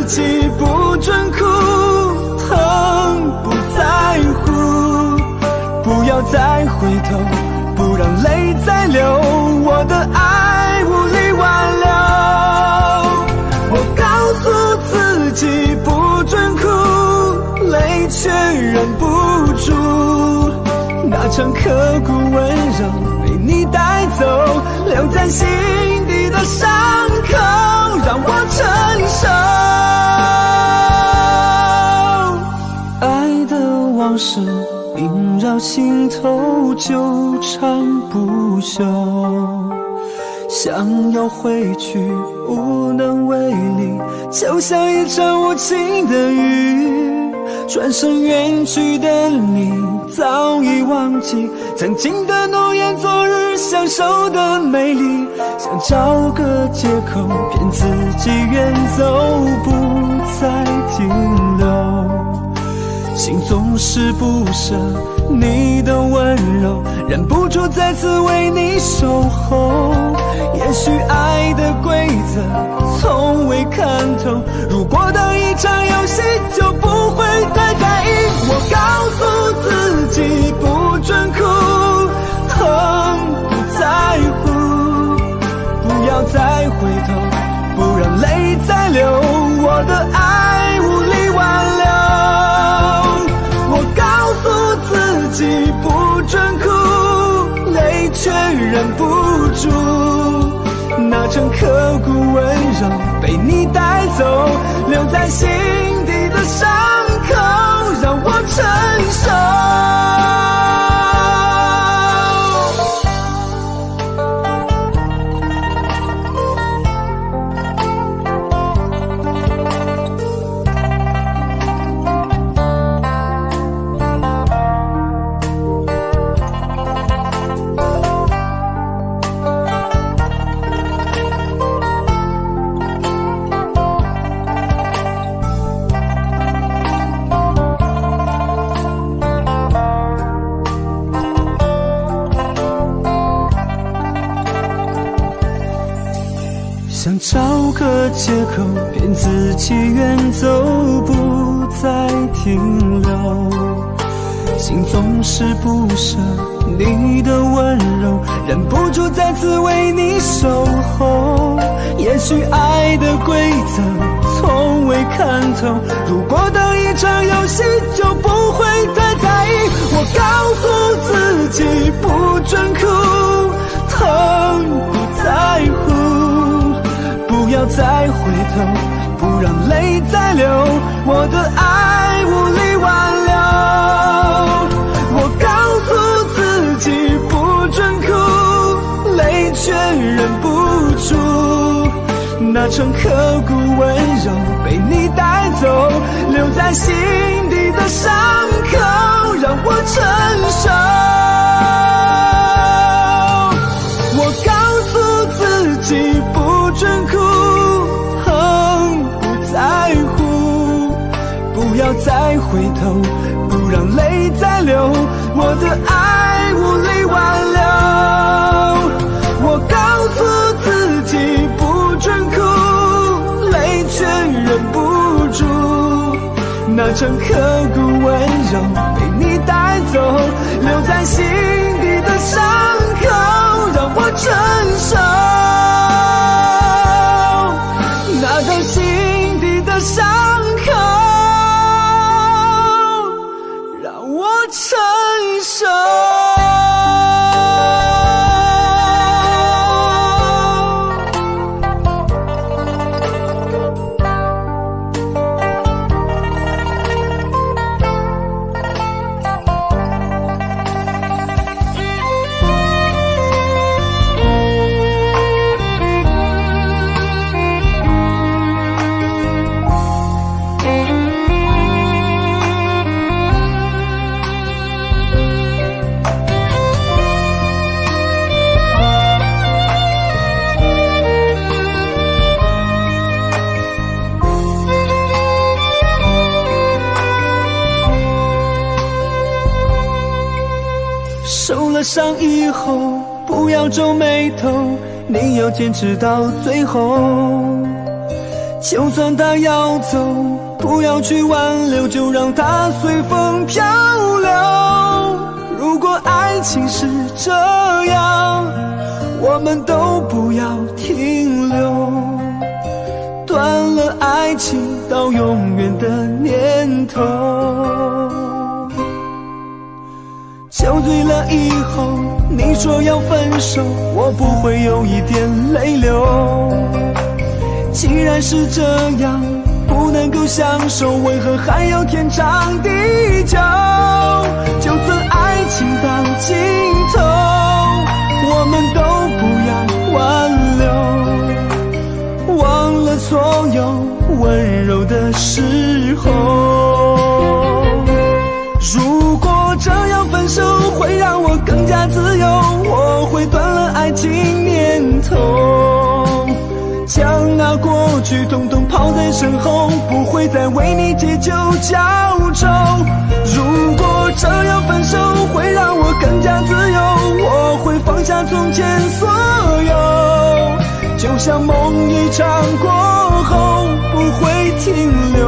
己不准哭，疼不在乎，不要再回头，不让泪再流，我的爱无力挽留。我告诉自己不准哭，泪却忍不住，那场刻骨温柔被你带走，留在心底的伤口让我承受。爱的往事萦绕心头，纠缠不休，想要回去无能为力，就像一场无情的雨，转身远去的你早已忘记曾经的诺言，昨日享受的美丽，想找个借口骗自己远走，不再停留，心总是不舍你的温柔，忍不住再次为你守候。也许爱的规则从未看透，如果当一场游戏就不会太在意。我告诉自己不准哭，疼不在乎，不要再回头，不让泪再流，我的爱无力挽留。我告诉自己不准哭，泪却忍不住，那场刻骨温柔被你带走，留在心底的伤口让我承受。想找个借口骗自己远走，不再停留，心总是不舍你的温柔，忍不住再次为你守候。也许爱的规则从未看透，如果当一场游戏就不会太在意。我告诉自己不准哭，疼不在乎，不要再回头，不让泪再流，我的爱无力挽留。我告诉自己不准哭，泪却忍不住，那场刻骨温柔被你带走，留在心底的伤口让我承受。我告诉自己不准哭，不在乎，不要再回头，不让泪再流，我的爱无力挽留。我告诉自己不准哭，泪却忍不住，那场刻骨温柔被你带走，留在心底的伤口让我承受，那个心底的伤口让我承受。受了伤以后不要皱眉头，你要坚持到最后。就算他要走，不要去挽留，就让它随风漂流。如果爱情是这样，我们都不要停留，断了爱情到永远的念头。酒醉了以后，你说要分手，我不会有一点泪流。既然是这样，不能够相守，为何还要天长地久？就算爱情到尽头，我们都不要挽留，忘了所有温柔的时候。如果这样分手会让我更加自由，我会断了爱情念头，将那过去统统抛在身后，不会再为你借酒浇愁。如果这样分手会让我更加自由，我会放下从前所有，就像梦一场过后不会停留。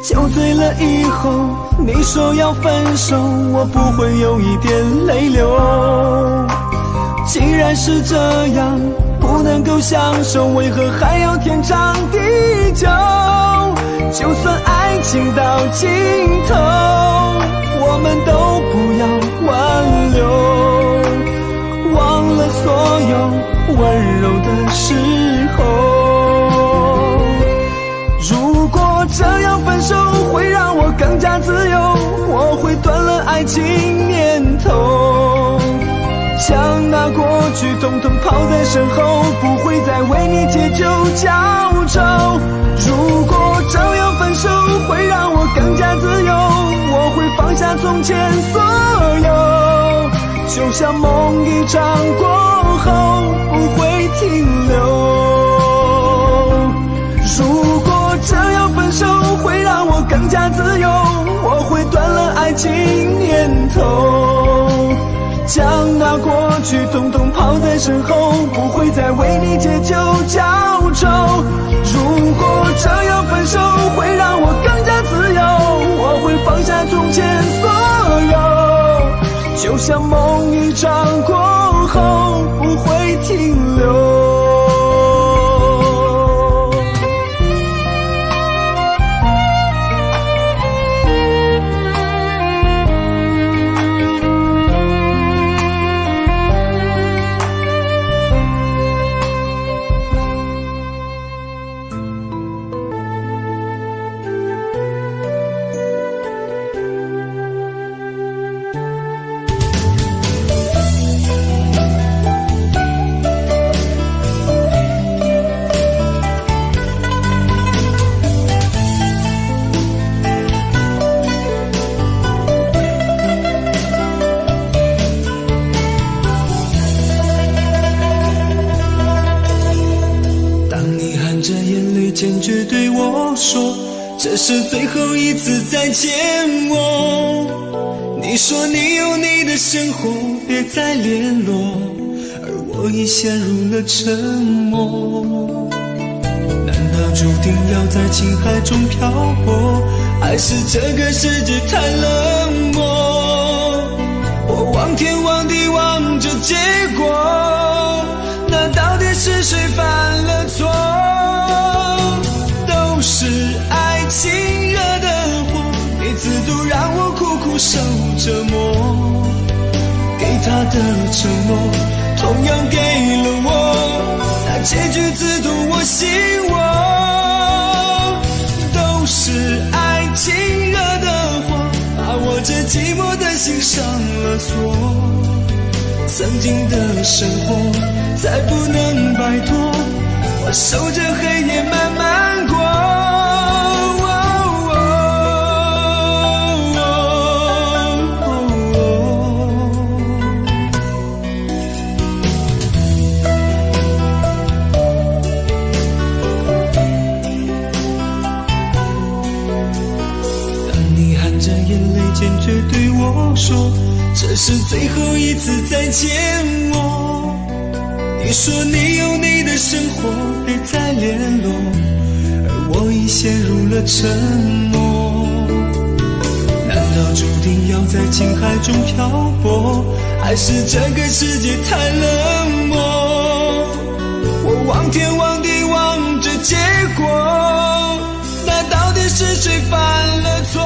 酒醉了以后，你说要分手，我不会有一点泪流。既然是这样，不能够相守，为何还要天长地久？就算爱情到尽头，我们都不要挽留，忘了所有温柔的时候。如果这样分手会让我更加自由，我会断了爱情念头，将那过去统统抛在身后，不会再为你借酒浇愁。如果这样分手会让我更加自由，我会放下从前所有，就像梦一场过后不会停留。如果这样分手会让我更加自由，我会断了爱情念头，将那过去统统抛在身后，不会再为你借酒浇愁。如果这样分手会让我更加自由，我会放下从前所有，就像梦一场过后不会停留。坚决对我说，这是最后一次再见我。你说你有你的生活，别再联络，而我已陷入了沉默。难道注定要在情海中漂泊，还是这个世界太冷漠？我望天望地望着结果，那到底是谁犯了错？是爱情惹的祸，每次都让我苦苦受折磨。给他的承诺，同样给了我，那结局自动我心窝。都是爱情惹的祸，把我这寂寞的心上了锁。曾经的生活再不能摆脱，我守着黑夜慢慢过。当你含着眼泪坚决对我说，这是最后一次再见我。你说你有你的生活，别再联络，而我已陷入了沉默。难道注定要在情海中漂泊，还是这个世界太冷漠？我望天望地望着结果，那到底是谁犯了错？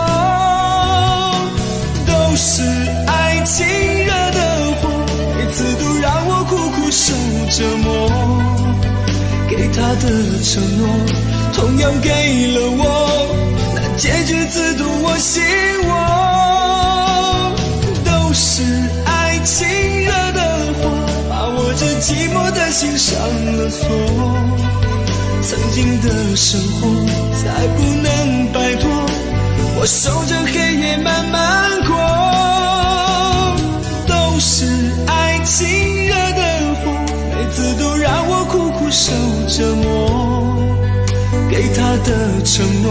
都是爱情惹的祸，每次都让我苦苦受折磨。给他的承诺同样给了我，那结局自度我心窝。都是爱情惹的祸，把我这寂寞的心上了锁。曾经的生活再不能摆脱，我守着黑夜慢慢过。都是爱情惹的祸，每次都让我苦苦受折磨。给他的承诺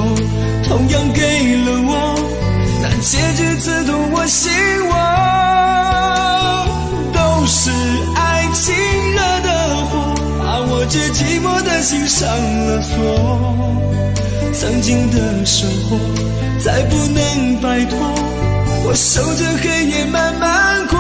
同样给了我，那结局自度我心窝。都是爱情惹的祸，把我这寂寞的心上了锁。曾经的生活再不能摆脱，我守着黑夜慢慢过。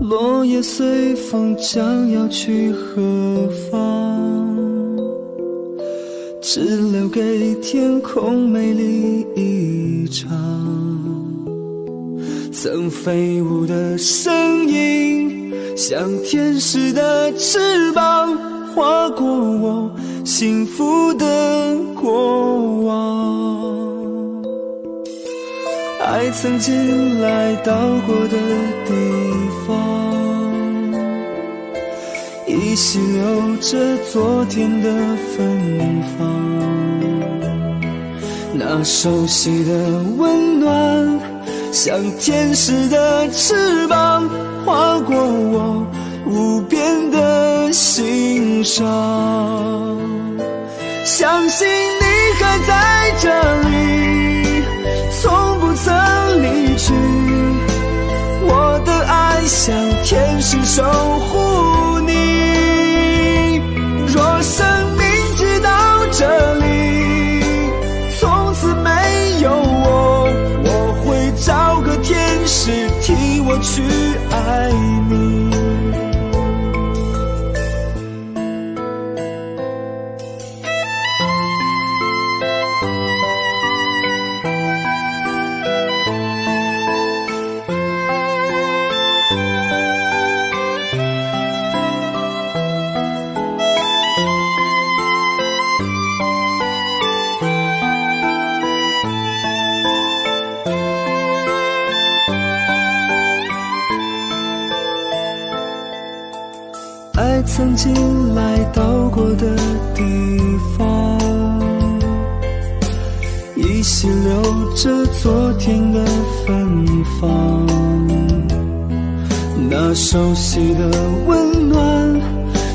落叶随风将要去何方，只留给天空美丽一场。曾飞舞的声音，像天使的翅膀，划过我幸福的过往。爱曾经来到过的地方，依稀留着昨天的芬芳。那熟悉的温暖，像天使的翅膀，划过我无边的心上。相信你还在这里，从不曾离去，我的爱像天使守护你。若生命直到这里，从此没有我，我会找个天使替我去爱你。爱曾经来到过的地方，依稀细留着昨天的芬芳，那熟悉的温暖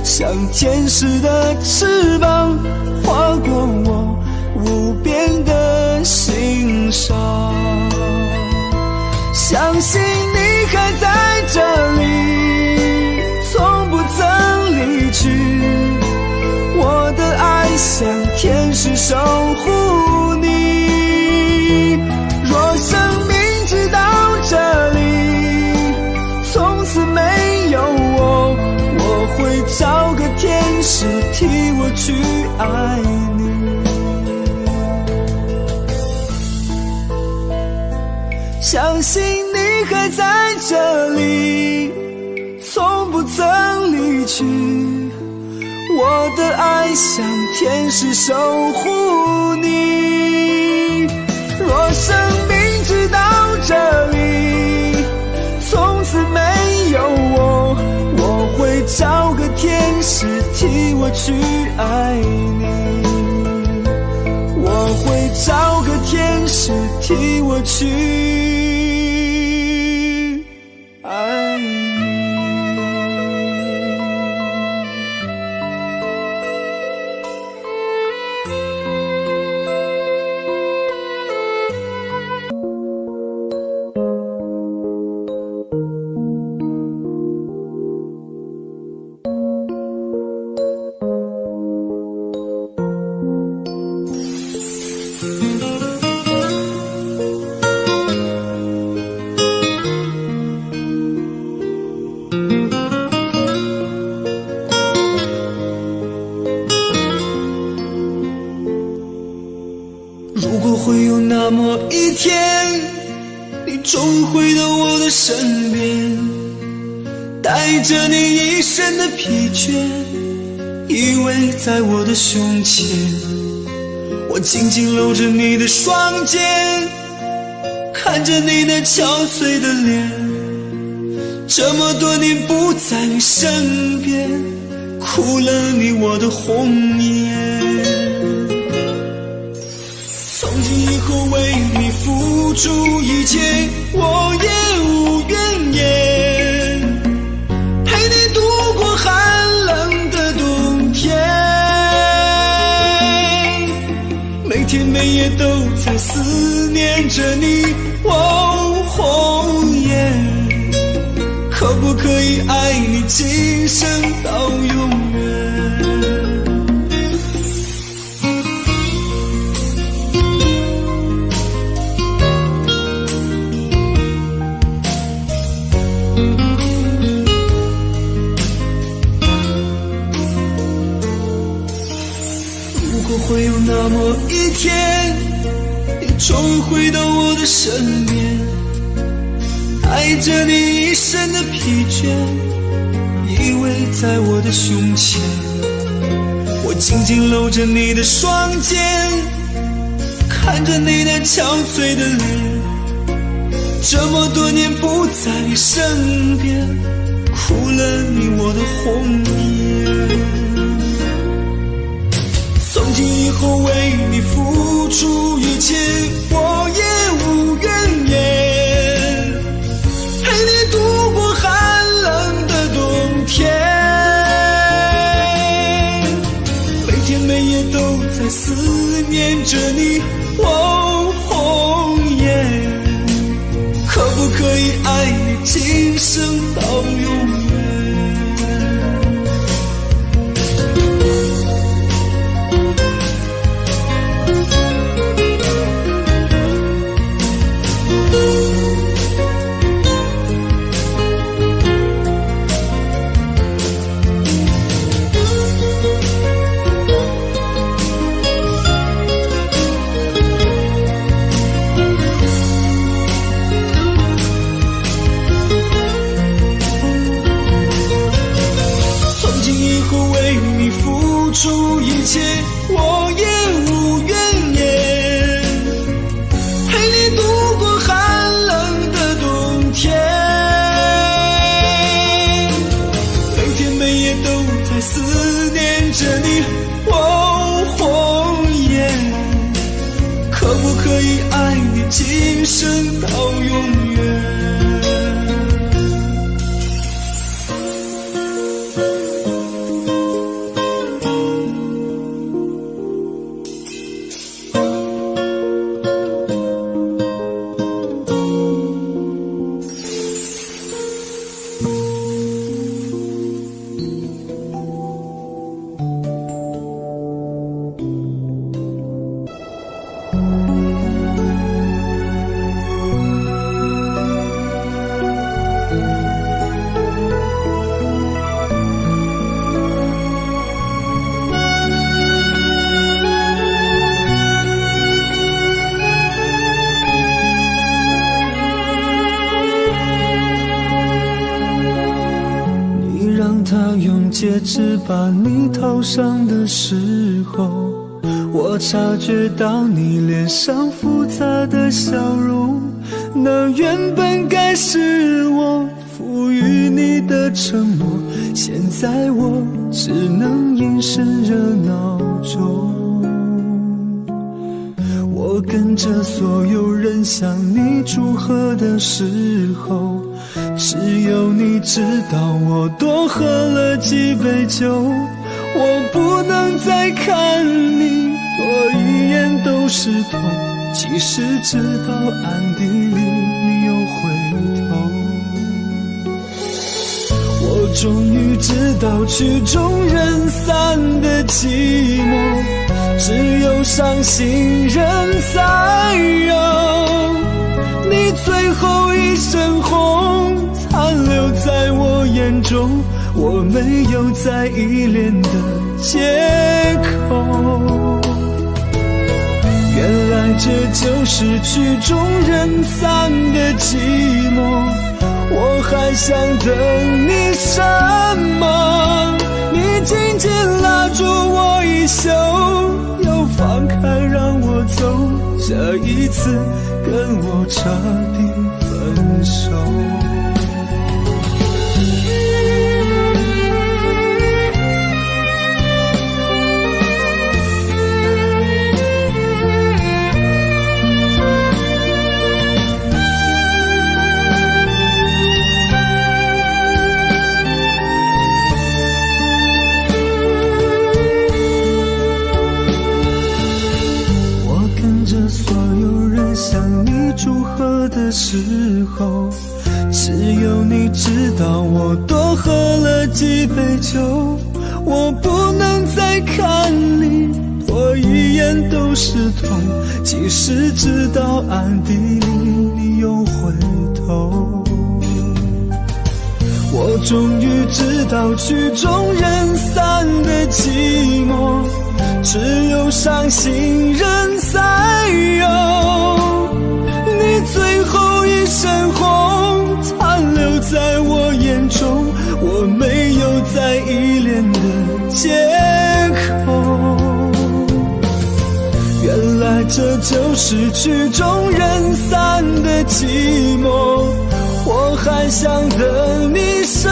像天使的翅膀，划过我无边的心上。相信你还在这里，从不曾离去，我的爱像天使守护你。若生命直到这里，从此没有我，我会找个天使替我去爱你。相信你还在这里，从不曾离去，我的爱像天使守护你。若生命直到这里，从此没有我，我会找个天使替我去爱你。我会找个天使替我去爱你。如果会有那么一天，你终回到我的身边，带着你一身的疲倦，依偎在我的胸前，我紧紧搂着你的双肩，看着你那憔悴的脸，这么多年不在你身边，哭了你我的红颜。从今以后为你付出一切，我也无怨言，陪你度过寒冷的冬天，每天每夜都在思念着你，红颜，可不可以爱你今生到永远。会有那么一天，你终回到我的身边，带着你一身的疲倦，依偎在我的胸前，我紧紧搂着你的双肩，看着你那憔悴的脸，这么多年不在你身边，哭了你我的红颜。从今以后为你付出一切，我也无怨言，陪你度过寒冷的冬天，每天每夜都在思念着你，红颜，可不可以爱你今生到永远。他用戒指把你套上的时候，我察觉到你脸上复杂的笑容，那原本该是我赋予你的承诺，现在我只能隐身热闹中。我跟着所有人向你祝贺的时候，只有你知道我多喝了几杯酒。我不能再看你多一眼都是痛，其实知道暗地里你有回头。我终于知道曲终人散的寂寞，只有伤心人才有。你最后一身红残留在我眼中，我没有再依恋的借口。原来这就是曲终人散的寂寞，我还想等你什么？你紧紧拉住我衣袖，又放开让我走，这一次跟我彻底分手。的时候，只有你知道我多喝了几杯酒。我不能再看你多一眼都是痛，即使知道暗地里你有回头。我终于知道曲终人散的寂寞，只有伤心人才有。你最后一身红残留在我眼中，我没有再依恋的借口。原来这就是曲终人散的寂寞，我还想等你什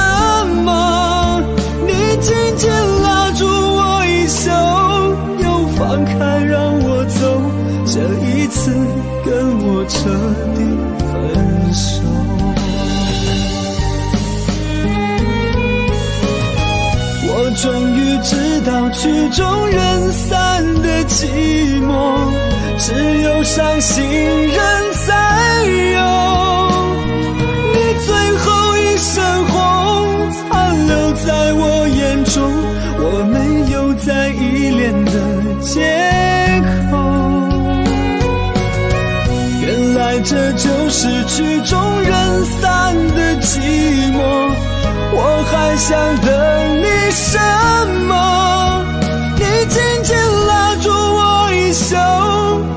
么？你紧紧拉住我衣袖，又放开让我走，这一次跟我彻底分手。我终于知道曲终人散的寂寞，只有伤心人才有。你最后一身红残留在我眼中，我没有再依恋的借口。原来这就是曲终人散的寂寞，我还想等你什么？你紧紧拉住我衣袖，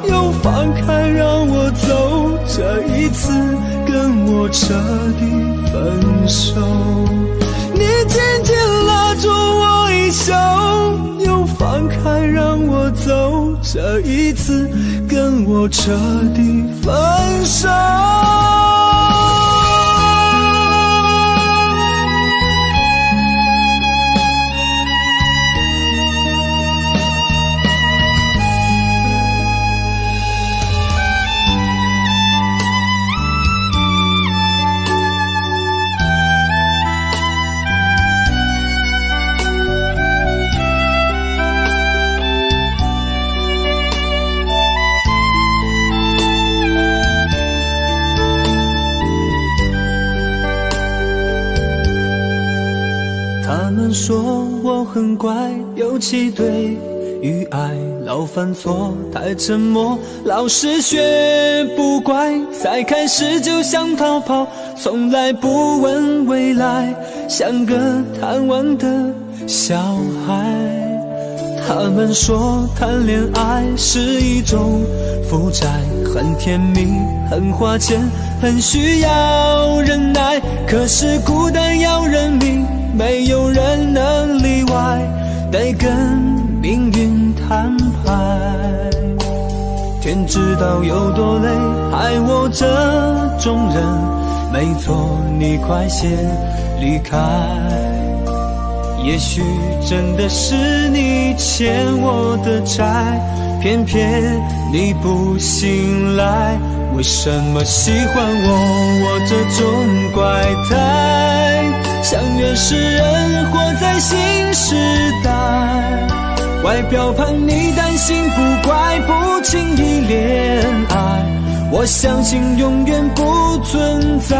又放开让我走，这一次跟我彻底分手。你紧紧拉住我衣袖，又放开让我走，这一次跟我彻底分手。他们说我很乖，尤其对于爱老犯错，太沉默，老是学不乖，才开始就想逃跑，从来不问未来，像个贪玩的小孩。他们说谈恋爱是一种负债，很甜蜜，很花钱，很需要忍耐。可是孤单要认命，没有人能例外，得跟命运摊牌。天知道有多累，害我这种人。没错，你快些离开。也许真的是你欠我的债，偏偏你不醒来。为什么喜欢我这种怪胎？相约是人，活在新时代。外表叛逆，担心不乖，不轻易恋爱。我相信永远不存在。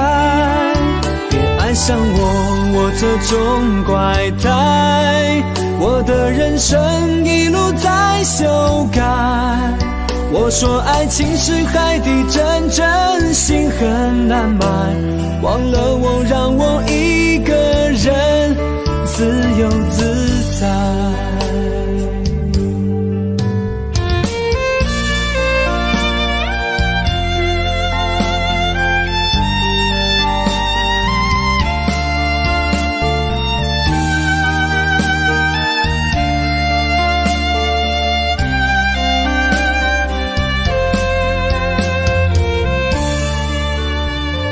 别爱上我这种怪胎。我的人生一路在修改。我说爱情是海底针，真心很难买。忘了我，让我一个人自由自在。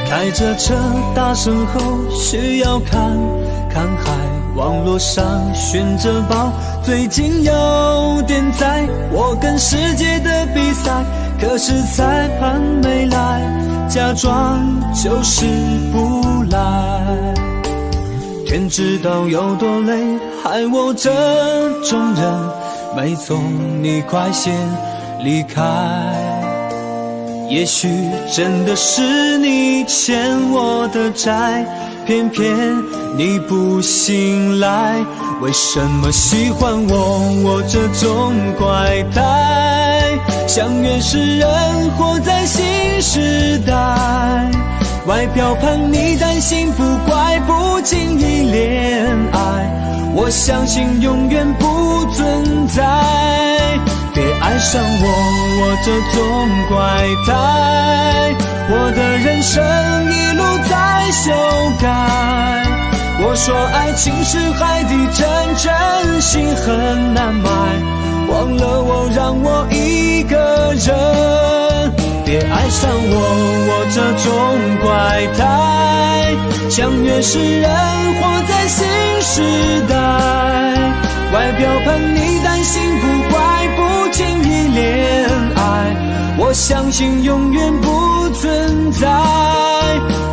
开着车大声吼，需要看海。网络上寻着宝，最近有点在。我跟世界的比赛，可是裁判没来，假装就是不来。天知道有多累，害我这种人。没错，你快些离开。也许真的是你欠我的债，偏偏你不醒来。为什么喜欢我这种怪胎？相约是人，活在新时代。外表叛逆，担心不乖，不经意恋爱。我相信永远不存在。别爱上我这种怪胎。我的人生一路在修改。我说爱情是海底针，真心很难买。忘了我，让我一个人。别爱上我这种怪胎。相约是人，活在新时代。外表叛逆，担心不乖，不经意恋爱。我相信永远不存在。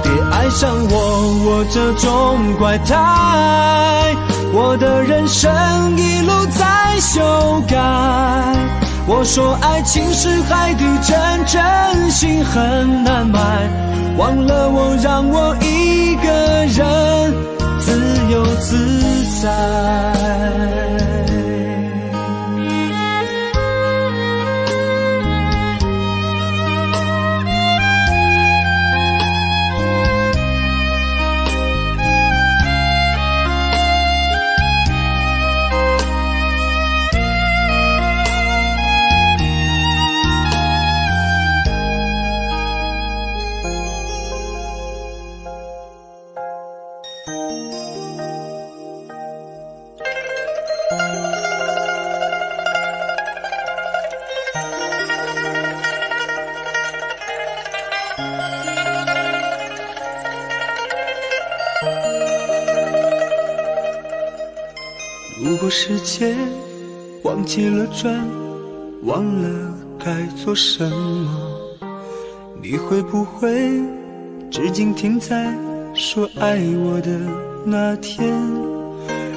别爱上我这种怪胎。我的人生一路在修改。我说爱情是海底针，真心很难买。忘了我，让我一个人自由自在。如果世界忘记了转，忘了该做什么，你会不会至今停在说爱我的那天，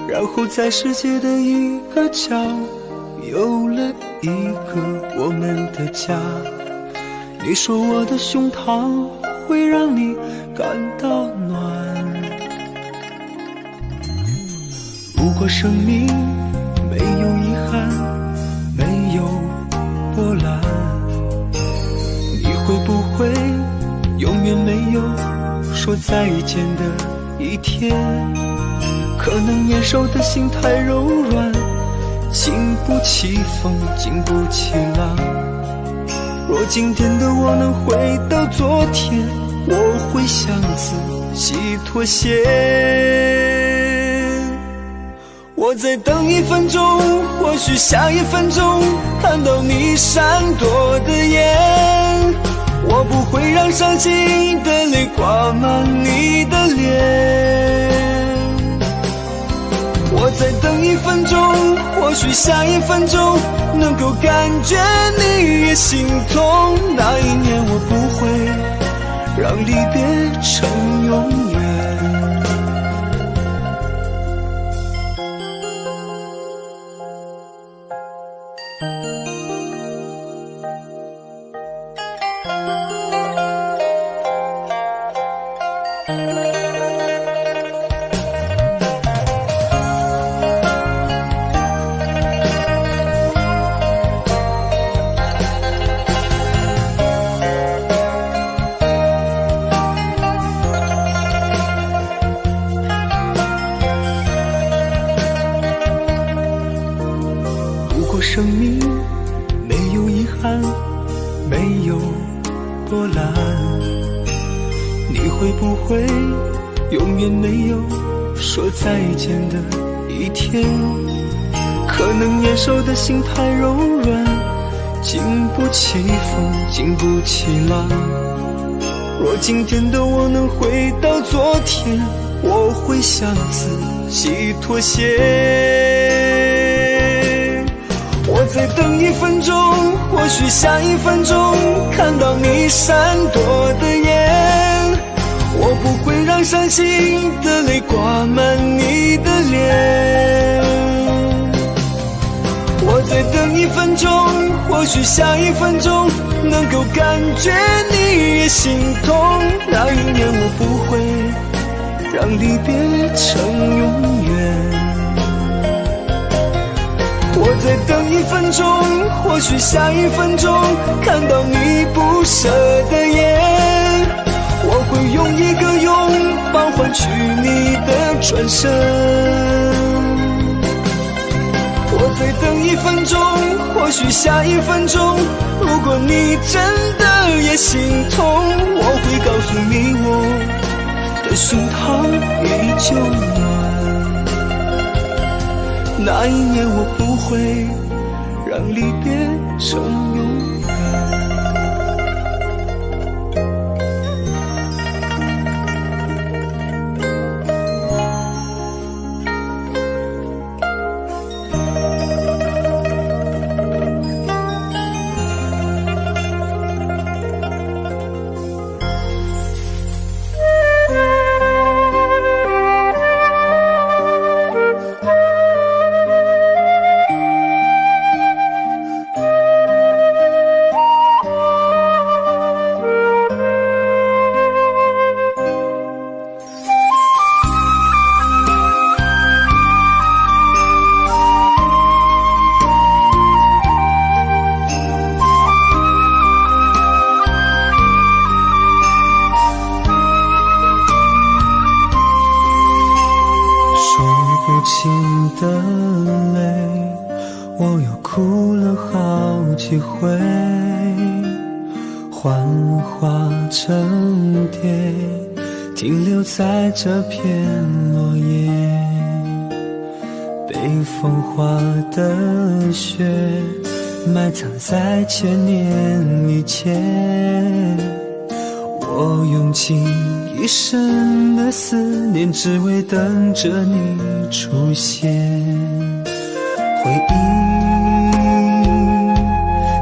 然后在世界的一个角有了一个我们的家。你说我的胸膛会让你感到暖，如果生命没有遗憾，没有波澜，你会不会永远没有说再见的一天？可能年少的心太柔软，经不起风，经不起浪，若今天的我能回到昨天，我会向自己妥协。我再等1分钟，或许下1分钟看到你闪躲的眼，我不会让伤心的泪挂满你的脸。我再等1分钟，或许下1分钟能够感觉你也心痛。那一年我不会让离别成永远。生命没有遗憾，没有波澜，你会不会永远没有说再见的一天？可能年少的心太柔软，经不起风，经不起浪。若今天的我能回到昨天，我会向自己妥协。我再等1分钟，或许下1分钟看到你闪躲的眼，我不会让伤心的泪挂满你的脸。我再等1分钟，或许下1分钟能够感觉你也心痛。那一年我不会让离别成永远。我再等1分钟，或许下1分钟看到你不舍的眼，我会用1个拥抱换取你的转身。我再等1分钟，或许下1分钟，如果你真的也心痛，我会告诉你我的胸膛依旧暖。那一年我不会让离别成永远。的泪，我又哭了好几回，幻化成蝶，停留在这片落叶。被风化的雪，埋藏在千年以前。我用尽一生的思念，只为等着你出现。回忆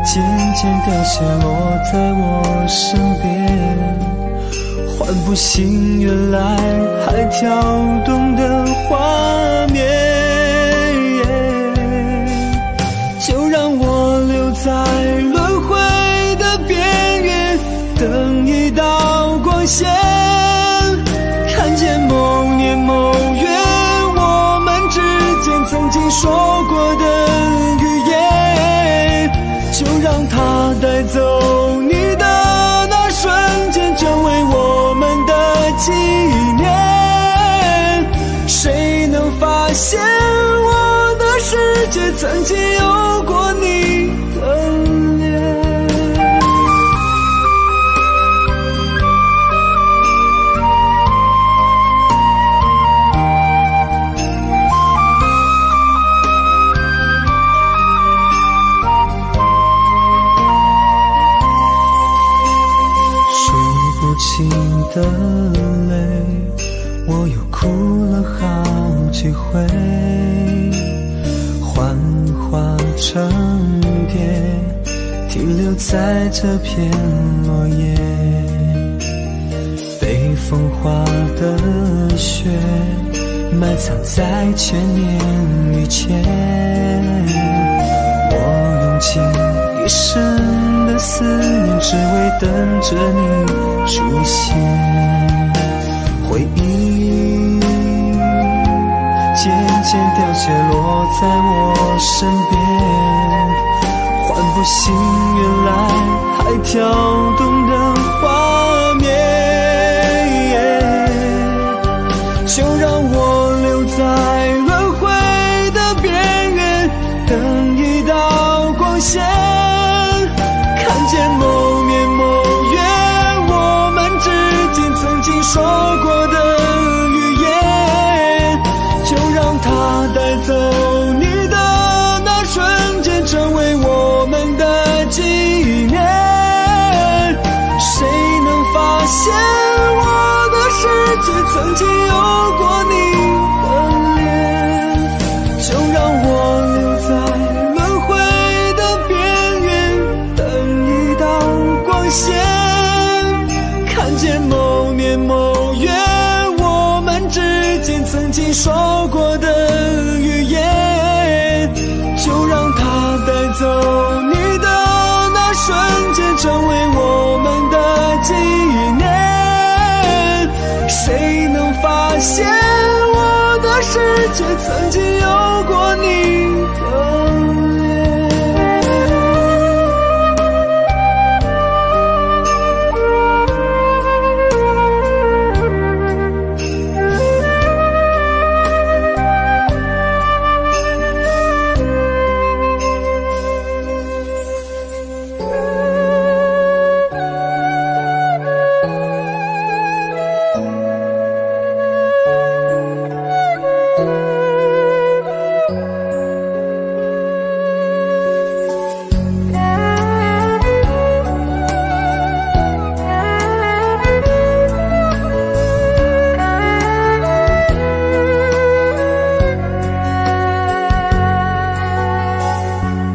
渐渐地泻落在我身边，唤不醒原来还跳动的画面。就让我留在轮回的边缘，等一道光线，看见某年某月我们之间曾经说过的语言。就让它带走你的那瞬间，成为我们的纪念。谁能发现我的世界曾经有过你的脸？泪，我又哭了好几回，幻化成蝶，停留在这片落叶，被风化的雪埋藏在千年以前，我用尽一生的思念，只为等着你出现。回忆渐渐凋谢落在我身边，唤不醒原来还跳动的画面，就让我留在轮回的边缘，等一道光线，看见某年某月我们之间曾经说过的语言，就让它带走你的那瞬间，成为我们的纪念。谁能发现我的世界曾经有过你的脸，就让我留在轮回的边缘，等一道光线，看见某年某月我们之间曾经说过的语言，就让它带走你的那瞬间，成为我们的纪念。谁能发现我的世界曾经有过你的脸？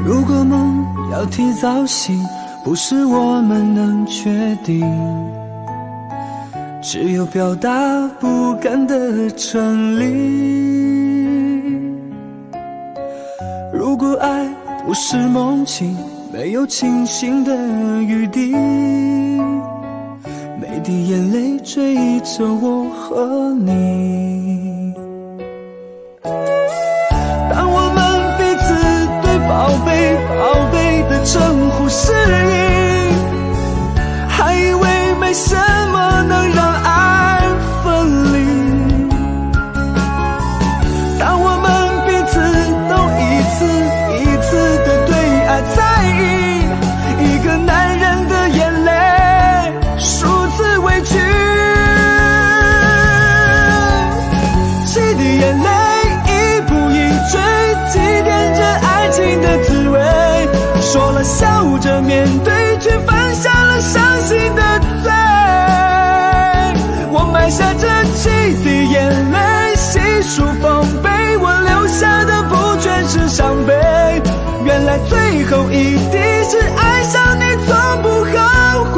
如果梦要提早醒，不是我们能决定，只有表达不甘的权利。如果爱不是梦境，没有清醒的余地，每滴眼泪追着我和你。当我们彼此对宝贝宝贝的称呼适应，还以为没什么能让爱分离。当我们彼此都一次一次的对爱在意，一个男人的眼泪数次委屈，几滴眼泪一步一坠，祭奠着爱情的滋味，说了笑着面对，却犯下了伤心的罪。我埋下这几滴眼泪，细数丰碑，我留下的不全是伤悲，原来最后一滴是爱上你从不后悔。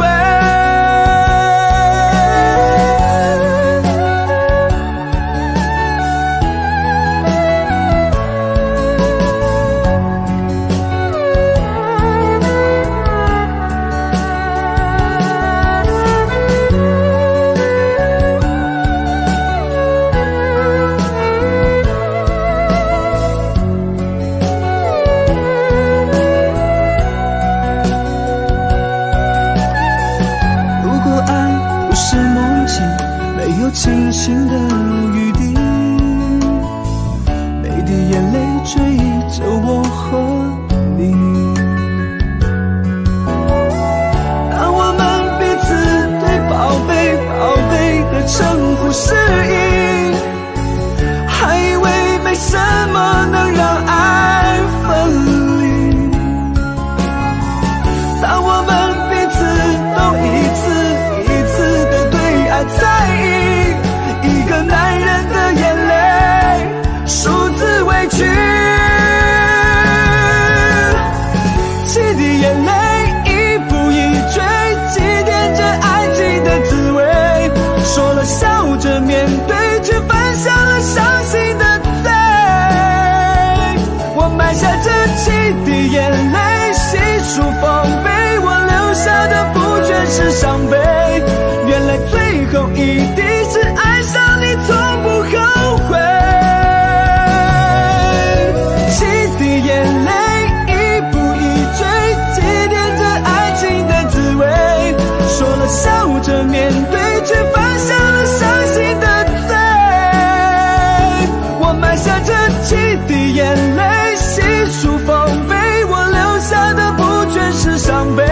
清醒的余地，每滴眼泪追着我和你。当我们彼此对宝贝宝贝的称呼适应，还以为没什么能让爱分离。当我们彼此都一次一次的对爱面对，却犯下了伤心的罪。我埋下这几滴眼泪，细数丰碑，我留下的不全是伤悲。原来最后一滴是爱上你，从不后悔。几滴眼泪，一步一追，祭奠着爱情的滋味。说了笑着面对，却犯下了伤心的罪。我埋下这几滴眼泪，细数丰碑，我留下的不全是伤悲。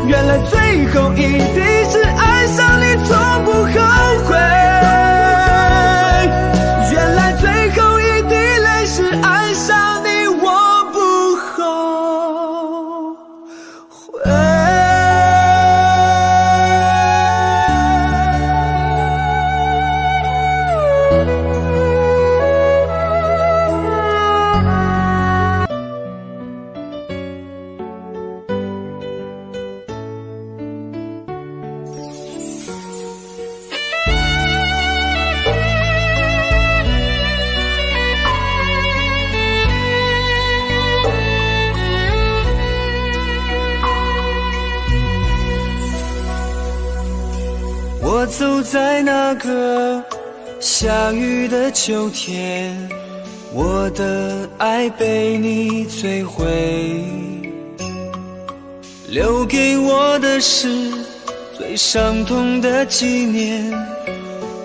原来最后一滴是爱上你，从不后悔。原来最后一滴泪是爱上你，我不后悔。我走在那个下雨的秋天，我的爱被你摧毁，留给我的是最伤痛的纪念，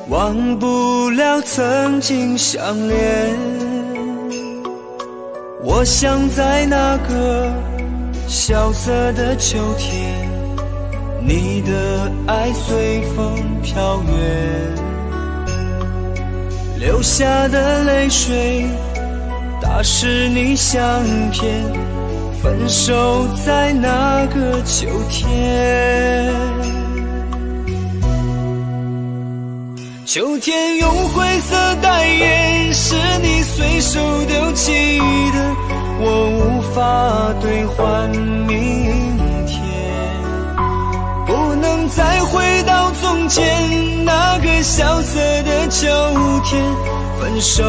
忘不了曾经相恋。我想在那个萧瑟的秋天，你的爱随风飘远，流下的泪水打湿你相片，分手在那个秋天。秋天用灰色代言，是你随手丢弃的，我无法兑换明天。不能再回到从前那个萧瑟的秋天，分手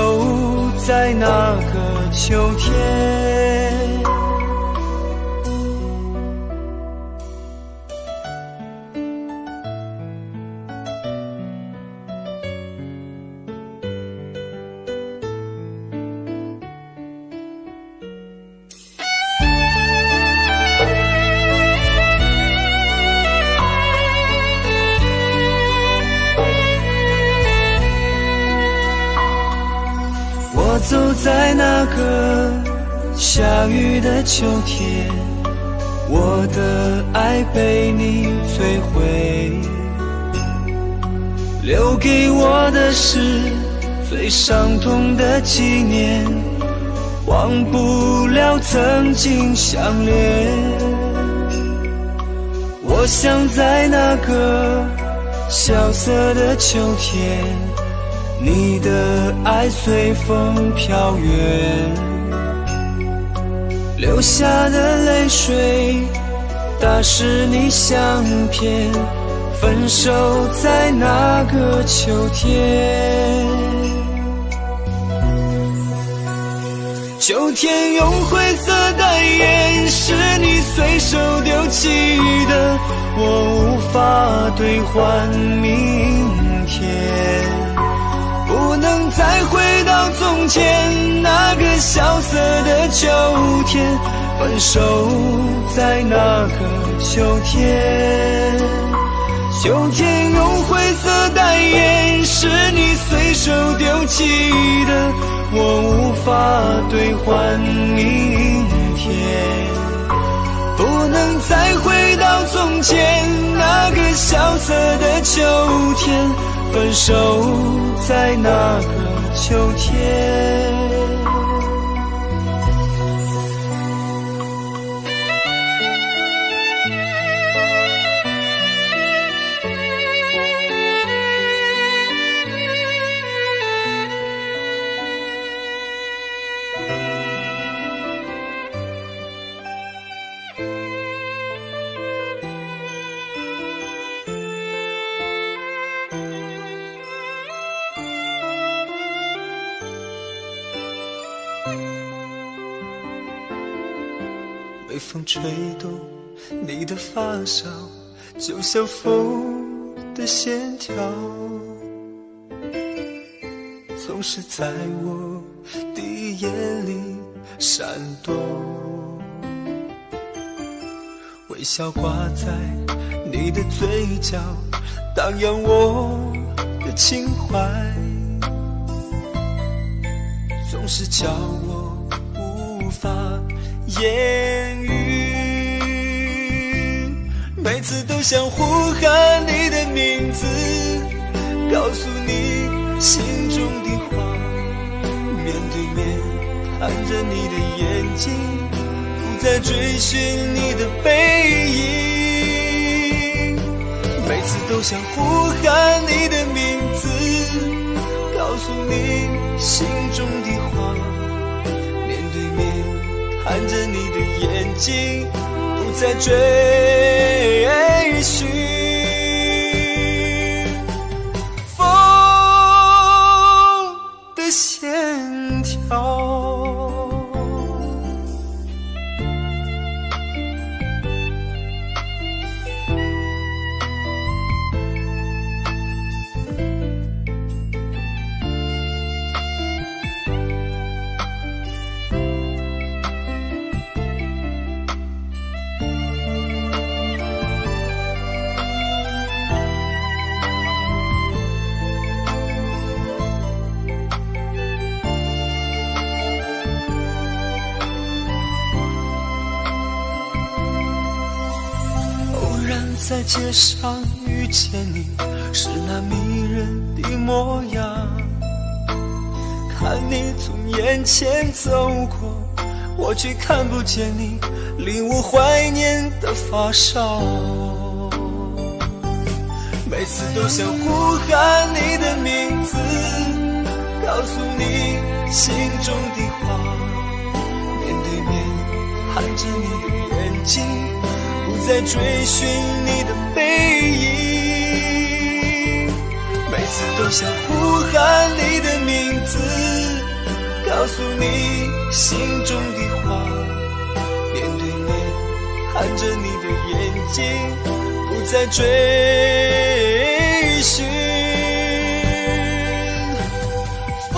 在那个秋天。我走在那个下雨的秋天，我的爱被你摧毁，留给我的是最伤痛的纪念，忘不了曾经相恋。我想在那个萧瑟的秋天，你的爱随风飘远，流下的泪水打湿你相片，分手在那个秋天。秋天用灰色代言，是你随手丢弃的，我无法兑换明天。不能再回到从前那个萧瑟的秋天，分手在那个秋天。秋天用灰色代言，是你随手丢弃的，我无法兑换明天。不能再回到从前那个萧瑟的秋天，分手在那个秋天。风吹动你的发梢，就像风的线条，总是在我的眼里闪动。微笑挂在你的嘴角，荡漾我的情怀，总是叫我无法言语。每次都想呼喊你的名字，告诉你心中的话，面对面看着你的眼睛，不再追寻你的背影。每次都想呼喊你的名字，告诉你心中的话，面对面看着你的眼睛，不再追寻。风的线条，在街上遇见你，是那迷人的模样，看你从眼前走过，我却看不见你令我怀念的发梢。每次都想呼喊你的名字，告诉你心中的话，面对面看着你的眼睛，不再追寻你的背影。每次都想呼喊你的名字，告诉你心中的话，面对面看着你的眼睛，不再追寻。风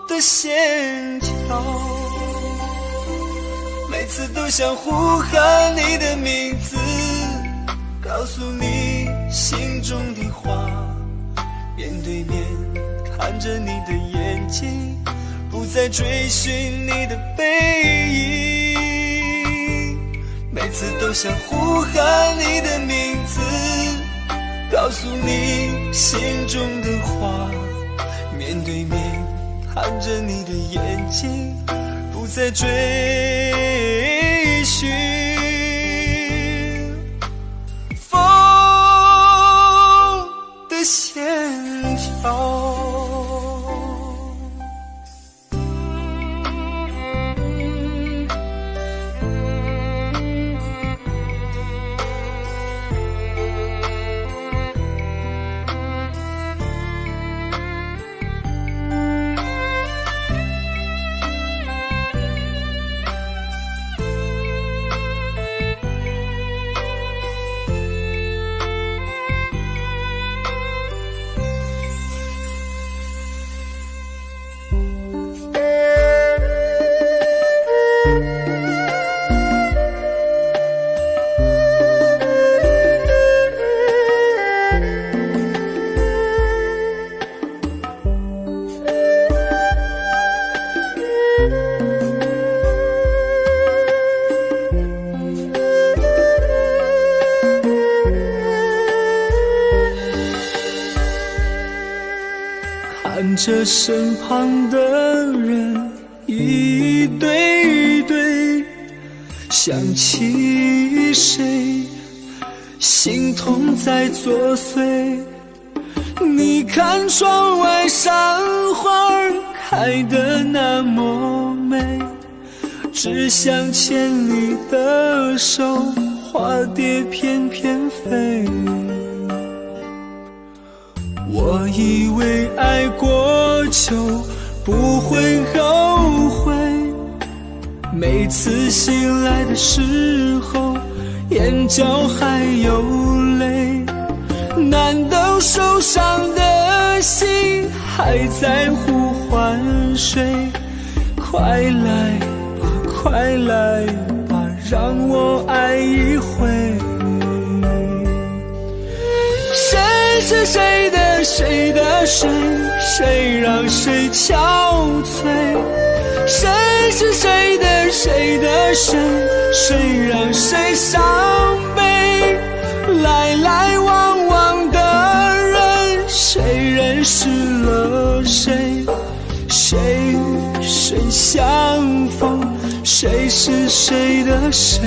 的线条，每次都想呼喊你的名字，告诉你心中的话，面对面看着你的眼睛，不再追寻你的背影。每次都想呼喊你的名字，告诉你心中的话，面对面看着你的眼睛，不再追寻。风的线条，看着身旁的人一对一对，想起谁，心痛在作祟。你看窗外山花开得那么美，只想牵你的手，花蝶翩翩飞。我以为爱过就不会后悔，每次醒来的时候，眼角还有泪。难道受伤的心还在呼唤谁？快来吧，快来吧，让我爱一回。谁是谁的谁的谁？谁让谁憔悴？谁是谁的谁的谁？谁让谁伤悲？来来往往的人，谁认识了谁？谁与谁相逢？谁是谁的谁？